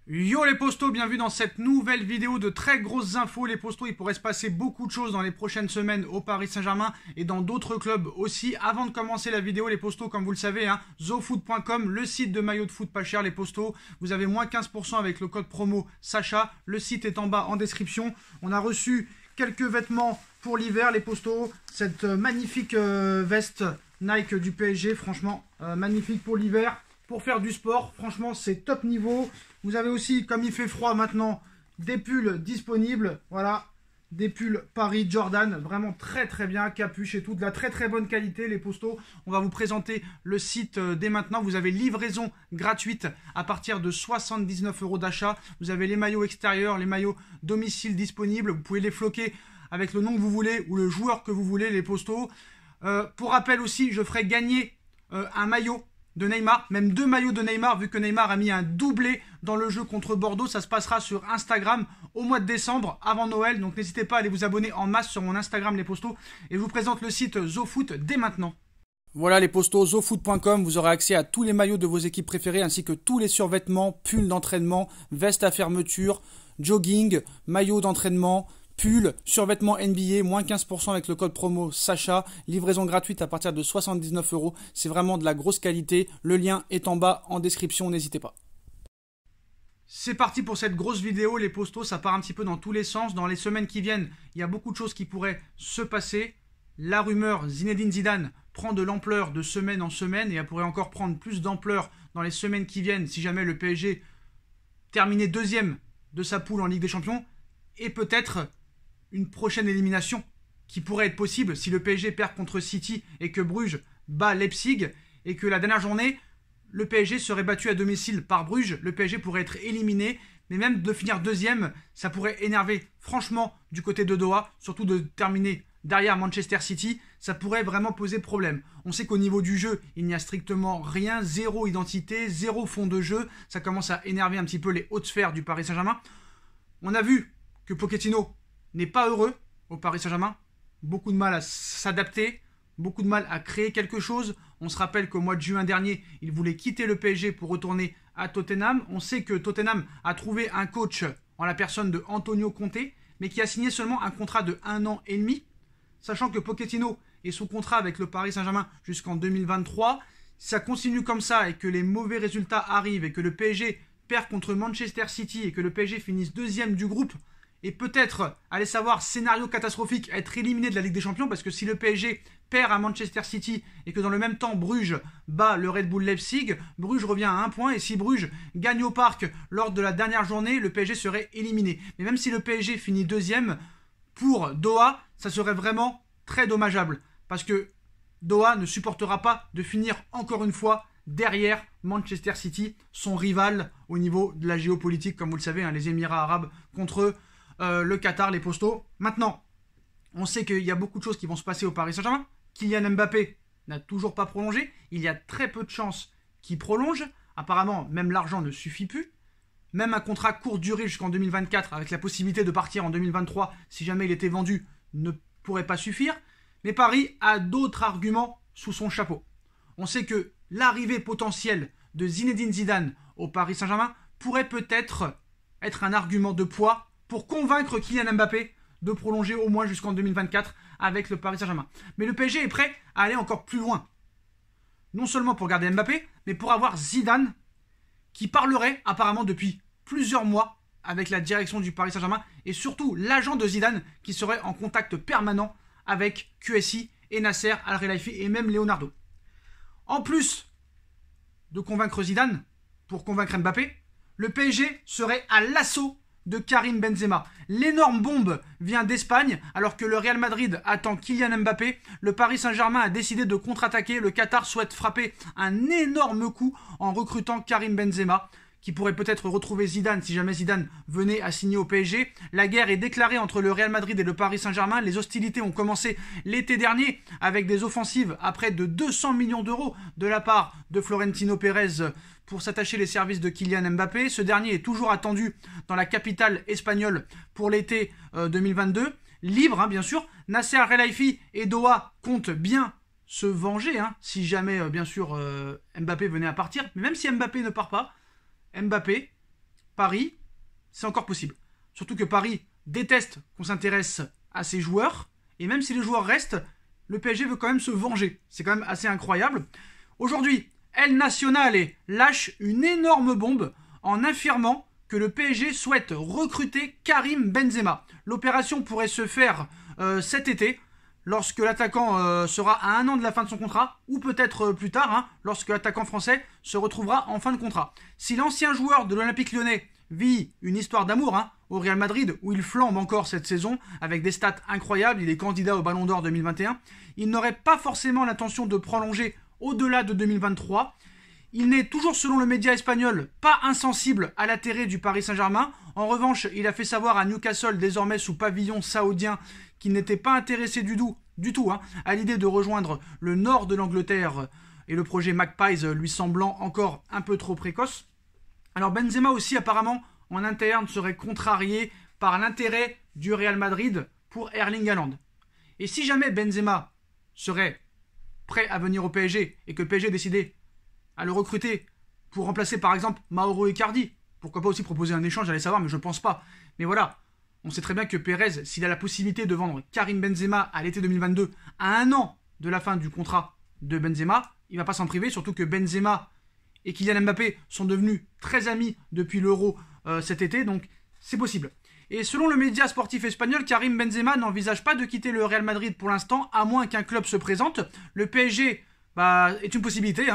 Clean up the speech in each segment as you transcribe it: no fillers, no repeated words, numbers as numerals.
Yo les postos, bienvenue dans cette nouvelle vidéo de très grosses infos. Les postos, il pourrait se passer beaucoup de choses dans les prochaines semaines au Paris Saint-Germain et dans d'autres clubs aussi. Avant de commencer la vidéo, les postos, comme vous le savez, zofoot.com, le site de maillots de foot pas cher, les postos. Vous avez moins 15% avec le code promo Sacha. Le site est en bas en description. On a reçu quelques vêtements pour l'hiver, les postos. Cette magnifique veste Nike du PSG, franchement, magnifique pour l'hiver. Pour faire du sport, franchement c'est top niveau. Vous avez aussi, comme il fait froid maintenant, des pulls disponibles. Voilà, des pulls Paris Jordan, vraiment très très bien, capuche et tout, de la très très bonne qualité les postos. On va vous présenter le site dès maintenant. Vous avez livraison gratuite à partir de 79 € d'achat. Vous avez les maillots extérieurs, les maillots domicile disponibles. Vous pouvez les floquer avec le nom que vous voulez ou le joueur que vous voulez, les postos. Pour rappel aussi, je ferai gagner un maillot de Neymar, même 2 maillots de Neymar, vu que Neymar a mis un doublé dans le jeu contre Bordeaux. Ça se passera sur Instagram au mois de décembre, avant Noël. Donc n'hésitez pas à aller vous abonner en masse sur mon Instagram, les postos. Et je vous présente le site ZoFoot dès maintenant. Voilà les postos, zofoot.com, vous aurez accès à tous les maillots de vos équipes préférées, ainsi que tous les survêtements, pulls d'entraînement, vestes à fermeture, jogging, maillots d'entraînement, pull, survêtements NBA, moins 15% avec le code promo Sacha, livraison gratuite à partir de 79 €. C'est vraiment de la grosse qualité. Le lien est en bas en description, n'hésitez pas. C'est parti pour cette grosse vidéo, les postos, ça part un petit peu dans tous les sens. Dans les semaines qui viennent, il y a beaucoup de choses qui pourraient se passer. La rumeur Zinedine Zidane prend de l'ampleur de semaine en semaine et elle pourrait encore prendre plus d'ampleur dans les semaines qui viennent si jamais le PSG terminait deuxième de sa poule en Ligue des Champions et peut-être une prochaine élimination qui pourrait être possible si le PSG perd contre City et que Bruges bat Leipzig et que la dernière journée, le PSG serait battu à domicile par Bruges. Le PSG pourrait être éliminé, mais même de finir deuxième, ça pourrait énerver franchement du côté de Doha, surtout de terminer derrière Manchester City, ça pourrait vraiment poser problème. On sait qu'au niveau du jeu, il n'y a strictement rien, zéro identité, zéro fond de jeu. Ça commence à énerver un petit peu les hautes sphères du Paris Saint-Germain. On a vu que Pochettino n'est pas heureux au Paris Saint-Germain. Beaucoup de mal à s'adapter, beaucoup de mal à créer quelque chose. On se rappelle qu'au mois de juin dernier, il voulait quitter le PSG pour retourner à Tottenham. On sait que Tottenham a trouvé un coach en la personne de Antonio Conte, mais qui a signé seulement un contrat de 1 an et demi, sachant que Pochettino est sous contrat avec le Paris Saint-Germain jusqu'en 2023. Si ça continue comme ça et que les mauvais résultats arrivent et que le PSG perd contre Manchester City et que le PSG finisse deuxième du groupe, et peut-être, allez savoir, scénario catastrophique, être éliminé de la Ligue des Champions, parce que si le PSG perd à Manchester City et que dans le même temps Bruges bat le Red Bull Leipzig, Bruges revient à 1 point, et si Bruges gagne au parc lors de la dernière journée, le PSG serait éliminé. Mais même si le PSG finit deuxième, pour Doha, ça serait vraiment très dommageable, parce que Doha ne supportera pas de finir encore une fois derrière Manchester City, son rival au niveau de la géopolitique, comme vous le savez, les Émirats arabes contre le Qatar, les postos. Maintenant, on sait qu'il y a beaucoup de choses qui vont se passer au Paris Saint-Germain. Kylian Mbappé n'a toujours pas prolongé. Il y a très peu de chances qu'il prolonge. Apparemment, même l'argent ne suffit plus. Même un contrat courte durée jusqu'en 2024, avec la possibilité de partir en 2023 si jamais il était vendu, ne pourrait pas suffire. Mais Paris a d'autres arguments sous son chapeau. On sait que l'arrivée potentielle de Zinedine Zidane au Paris Saint-Germain pourrait peut-être être un argument de poids pour convaincre Kylian Mbappé de prolonger au moins jusqu'en 2024 avec le Paris Saint-Germain. Mais le PSG est prêt à aller encore plus loin. Non seulement pour garder Mbappé, mais pour avoir Zidane qui parlerait apparemment depuis plusieurs mois avec la direction du Paris Saint-Germain et surtout l'agent de Zidane qui serait en contact permanent avec QSI et Nasser Al-Khelaifi et même Leonardo. En plus de convaincre Zidane pour convaincre Mbappé, le PSG serait à l'assaut de Karim Benzema. L'énorme bombe vient d'Espagne alors que le Real Madrid attend Kylian Mbappé. Le Paris Saint-Germain a décidé de contre-attaquer. Le Qatar souhaite frapper un énorme coup en recrutant Karim Benzema, qui pourrait peut-être retrouver Zidane si jamais Zidane venait à signer au PSG. La guerre est déclarée entre le Real Madrid et le Paris Saint-Germain. Les hostilités ont commencé l'été dernier avec des offensives à près de 200 millions d'euros de la part de Florentino Pérez pour s'attacher les services de Kylian Mbappé. Ce dernier est toujours attendu dans la capitale espagnole pour l'été 2022. Libre, bien sûr. Nasser Al-Khelaifi et Doha comptent bien se venger si jamais, bien sûr, Mbappé venait à partir. Mais même si Mbappé ne part pas, Mbappé Paris, c'est encore possible. Surtout que Paris déteste qu'on s'intéresse à ses joueurs, et même si les joueurs restent, le PSG veut quand même se venger. C'est quand même assez incroyable. Aujourd'hui, El Nacional lâche une énorme bombe en affirmant que le PSG souhaite recruter Karim Benzema. L'opération pourrait se faire cet été, lorsque l'attaquant sera à 1 an de la fin de son contrat, ou peut-être plus tard, lorsque l'attaquant français se retrouvera en fin de contrat. Si l'ancien joueur de l'Olympique Lyonnais vit une histoire d'amour au Real Madrid, où il flambe encore cette saison, avec des stats incroyables, il est candidat au Ballon d'Or 2021, il n'aurait pas forcément l'intention de prolonger au-delà de 2023. Il n'est toujours, selon le média espagnol, pas insensible à l'intérêt du Paris Saint-Germain. En revanche, il a fait savoir à Newcastle, désormais sous pavillon saoudien, qu'il n'était pas intéressé du tout à l'idée de rejoindre le nord de l'Angleterre et le projet Magpies lui semblant encore un peu trop précoce. Alors Benzema aussi, apparemment, en interne, serait contrarié par l'intérêt du Real Madrid pour Erling Haaland. Et si jamais Benzema serait prêt à venir au PSG et que le PSG décidait à le recruter pour remplacer par exemple Mauro Icardi, pourquoi pas aussi proposer un échange, j'allais savoir, mais je pense pas. Mais voilà, on sait très bien que Pérez, s'il a la possibilité de vendre Karim Benzema à l'été 2022, à 1 an de la fin du contrat de Benzema, il va pas s'en priver, surtout que Benzema et Kylian Mbappé sont devenus très amis depuis l'Euro cet été, donc c'est possible. Et selon le média sportif espagnol, Karim Benzema n'envisage pas de quitter le Real Madrid pour l'instant, à moins qu'un club se présente. Le PSG est une possibilité.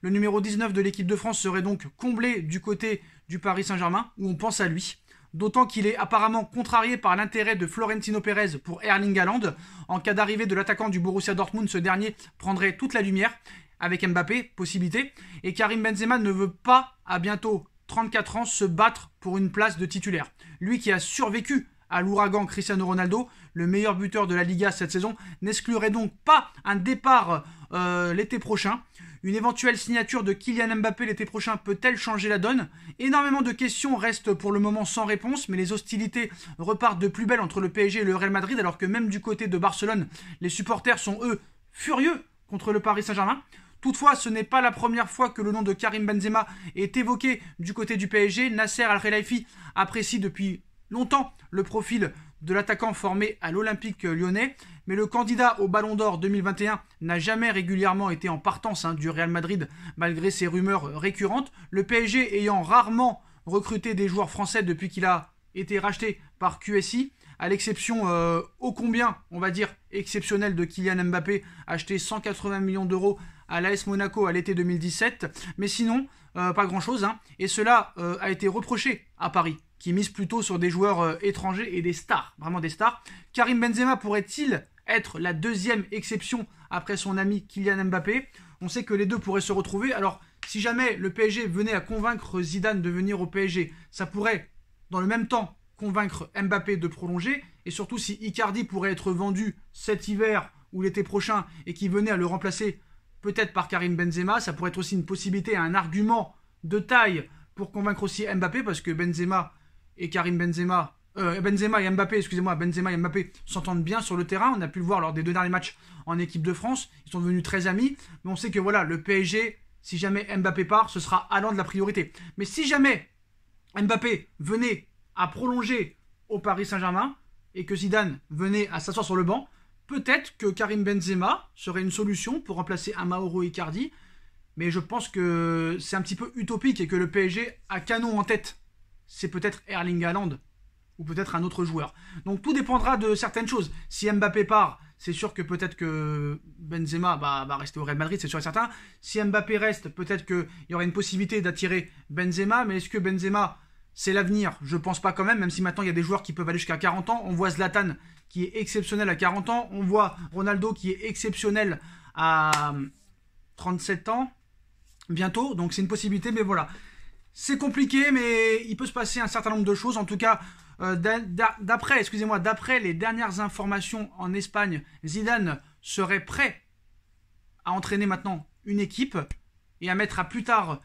Le numéro 19 de l'équipe de France serait donc comblé du côté du Paris Saint-Germain, où on pense à lui. D'autant qu'il est apparemment contrarié par l'intérêt de Florentino Pérez pour Erling Haaland. En cas d'arrivée de l'attaquant du Borussia Dortmund, ce dernier prendrait toute la lumière. Avec Mbappé, possibilité. Et Karim Benzema ne veut pas, à bientôt 34 ans, se battre pour une place de titulaire. Lui qui a survécu à l'ouragan Cristiano Ronaldo, le meilleur buteur de la Liga cette saison, n'exclurait donc pas un départ l'été prochain. Une éventuelle signature de Kylian Mbappé l'été prochain peut-elle changer la donne? Énormément de questions restent pour le moment sans réponse, mais les hostilités repartent de plus belle entre le PSG et le Real Madrid, alors que même du côté de Barcelone, les supporters sont eux furieux contre le Paris Saint-Germain. Toutefois, ce n'est pas la première fois que le nom de Karim Benzema est évoqué du côté du PSG. Nasser Al-Khelaifi apprécie depuis longtemps le profil de l'attaquant formé à l'Olympique lyonnais, mais le candidat au Ballon d'Or 2021 n'a jamais régulièrement été en partance du Real Madrid, malgré ses rumeurs récurrentes. Le PSG ayant rarement recruté des joueurs français depuis qu'il a été racheté par QSI, à l'exception ô combien, on va dire, exceptionnelle de Kylian Mbappé, acheté 180 millions d'euros à l'AS Monaco à l'été 2017. Mais sinon, pas grand-chose. Et cela a été reproché à Paris, qui mise plutôt sur des joueurs étrangers et des stars, vraiment des stars. Karim Benzema pourrait-il être la deuxième exception après son ami Kylian Mbappé? On sait que les deux pourraient se retrouver. Alors, si jamais le PSG venait à convaincre Zidane de venir au PSG, ça pourrait, dans le même temps, convaincre Mbappé de prolonger. Et surtout, si Icardi pourrait être vendu cet hiver ou l'été prochain et qu'il venait à le remplacer peut-être par Karim Benzema, ça pourrait être aussi une possibilité, un argument de taille pour convaincre aussi Mbappé, parce que Benzema et Mbappé s'entendent bien sur le terrain. On a pu le voir lors des 2 derniers matchs en équipe de France. Ils sont devenus très amis. Mais on sait que voilà, le PSG, si jamais Mbappé part, ce sera Haaland la priorité. Mais si jamais Mbappé venait à prolonger au Paris Saint-Germain et que Zidane venait à s'asseoir sur le banc, peut-être que Karim Benzema serait une solution pour remplacer un Mauro Icardi. Mais je pense que c'est un petit peu utopique et que le PSG a canon en tête. C'est peut-être Erling Haaland ou peut-être un autre joueur. Donc tout dépendra de certaines choses. Si Mbappé part, c'est sûr que peut-être que Benzema va rester au Real Madrid, c'est sûr et certain. Si Mbappé reste, peut-être qu'il y aurait une possibilité d'attirer Benzema. Mais est-ce que Benzema, c'est l'avenir? Je pense pas quand même si maintenant il y a des joueurs qui peuvent aller jusqu'à 40 ans. On voit Zlatan qui est exceptionnel à 40 ans. On voit Ronaldo qui est exceptionnel à 37 ans bientôt. Donc c'est une possibilité, mais voilà. C'est compliqué, mais il peut se passer un certain nombre de choses. En tout cas, d'après les dernières informations en Espagne, Zidane serait prêt à entraîner maintenant une équipe et à mettre à plus tard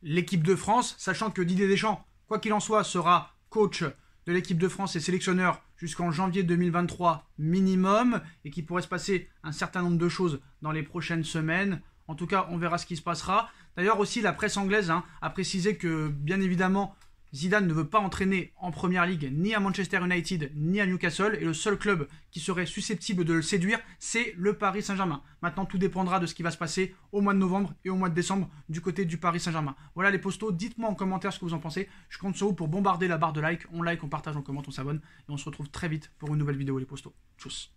l'équipe de France, sachant que Didier Deschamps, quoi qu'il en soit, sera coach de l'équipe de France et sélectionneur jusqu'en janvier 2023 minimum, et qu'il pourrait se passer un certain nombre de choses dans les prochaines semaines. En tout cas, on verra ce qui se passera. D'ailleurs aussi, la presse anglaise a précisé que, bien évidemment, Zidane ne veut pas entraîner en Première Ligue ni à Manchester United ni à Newcastle et le seul club qui serait susceptible de le séduire, c'est le Paris Saint-Germain. Maintenant, tout dépendra de ce qui va se passer au mois de novembre et au mois de décembre du côté du Paris Saint-Germain. Voilà les postos, dites-moi en commentaire ce que vous en pensez. Je compte sur vous pour bombarder la barre de like. On like, on partage, on commente, on s'abonne et on se retrouve très vite pour une nouvelle vidéo les postos. Tchuss.